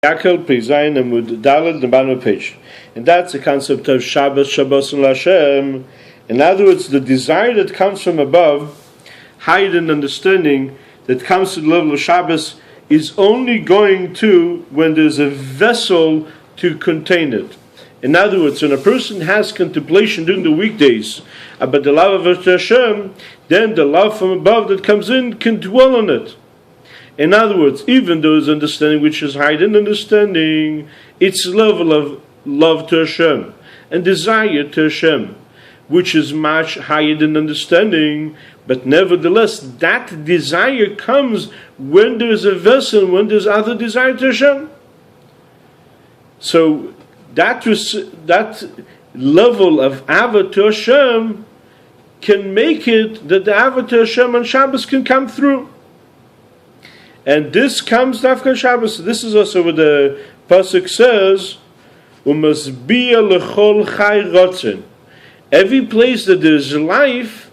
Vayakehel Peizayin Amud Daled the bottom of the page, and that's the concept of Shabbos and Lashem. In other words, the desire that comes from above, hidden understanding that comes to the level of Shabbos, is only going to when there's a vessel to contain it. In other words, when a person has contemplation during the weekdays about the love of Hashem, then the love from above that comes in can dwell on it. In other words, even though it's understanding which is hidden understanding, its level of love to Hashem and desire to Hashem, which is much higher than understanding, but nevertheless, that desire comes when there is a vessel, when there's other desire to Hashem. So that level of Ava to Hashem can make it that the Ava to Hashem on Shabbos can come through. And this comes after Shabbos. This is also what the pasuk says, "Umasbiya lechol chai rotzen." Every place that there is life,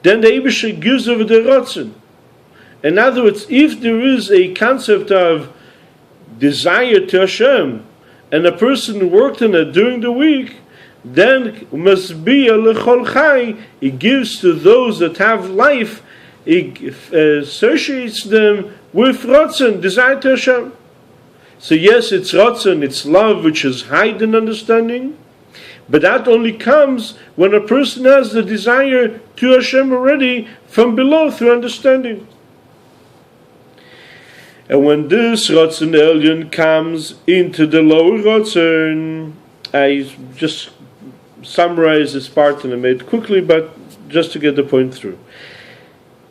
then the Eibusha gives over the rotzen. In other words, if there is a concept of desire to Hashem, and a person worked on it during the week, then umasbiya lechol chai, it gives to those that have life, it associates them with Ratzon, desire to Hashem. So yes, it's Ratzon, it's love which is hidden understanding, but that only comes when a person has the desire to Hashem already from below through understanding. And when this Ratzon Elyon comes into the lower Ratzon, I just summarize this part and I made it quickly, but just to get the point through.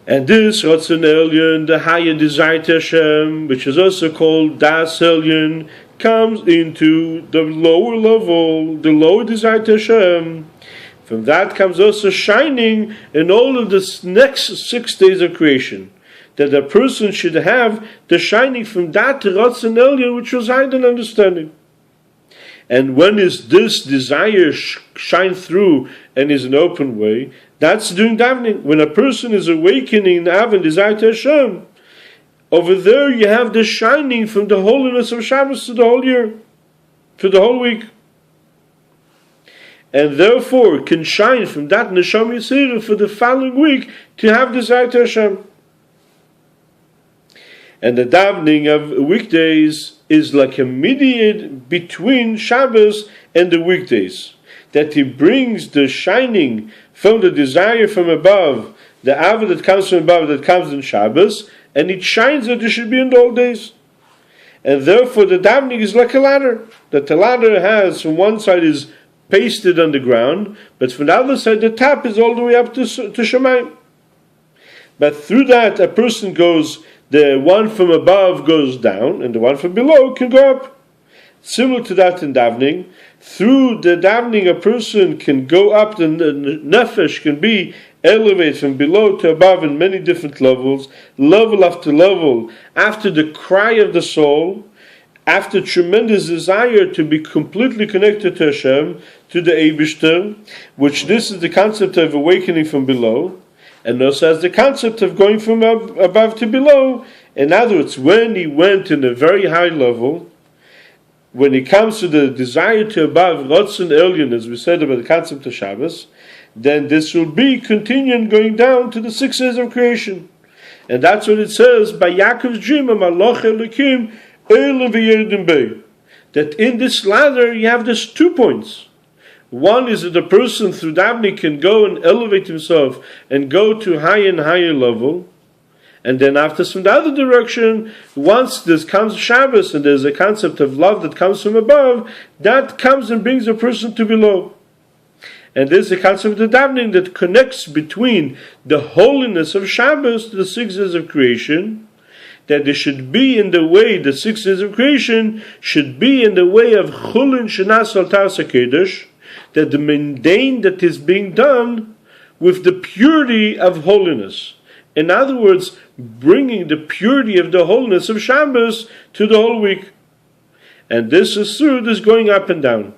And this Ratzon Elyon, the higher desire to Hashem, which is also called Das Elyon, comes into the lower level, the lower desire to Hashem. From that comes also shining in all of the next 6 days of creation. That a person should have the shining from that Ratzon Elyon, which was hidden understanding. And when is this desire shine through and is an open way? That's during davening. When a person is awakening in Av and desire to Hashem, over there you have the shining from the holiness of Shabbos to the whole year, to the whole week. And therefore can shine from that Neshama Yisera for the following week to have desire to Hashem. And the davening of weekdays is like a mediator between Shabbos and the weekdays. That he brings the shining from the desire from above, the Ava that comes from above, that comes in Shabbos, and it shines that it should be in the old days. And therefore the davening is like a ladder. That the ladder has, from one side is pasted on the ground, but from the other side the top is all the way up to Shemayim. But through that a person goes, the one from above goes down, and the one from below can go up. Similar to that in davening, through the davening a person can go up, the nefesh can be elevated from below to above in many different levels, level after level, after the cry of the soul, after tremendous desire to be completely connected to Hashem, to the Eibishter, which this is the concept of awakening from below, and also has the concept of going from above to below. In other words, when he went in a very high level, when it comes to the desire to above Ratzon Elyon, as we said about the concept of Shabbos, then this will be continuing going down to the 6 days of creation. And that's what it says, by Yaakov's dream, Malach Elokim, Eilem v'Yerdim Bey. That in this ladder you have these 2 points. One is that the person through davening can go and elevate himself and go to higher and higher level. And then after from the other direction, once this comes Shabbos and there's a concept of love that comes from above, that comes and brings a person to below. And there's a concept of davening that connects between the holiness of Shabbos to the 6 days of creation, that there should be in the way, the 6 days of creation should be in the way of Chulin Shenas Al Taras HaKedesh, that the mundane that is being done with the purity of holiness. In other words, bringing the purity of the holiness of Shabbos to the whole week. And this is through this going up and down.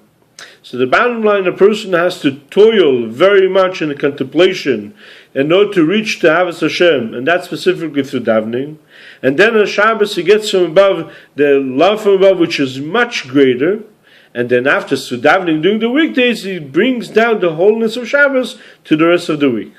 So the bottom line, a person has to toil very much in the contemplation in order to reach the Havas Hashem, and that's specifically through davening. And then on Shabbos he gets from above the love from above, which is much greater. And then after davening during the weekdays, he brings down the holiness of Shabbos to the rest of the week.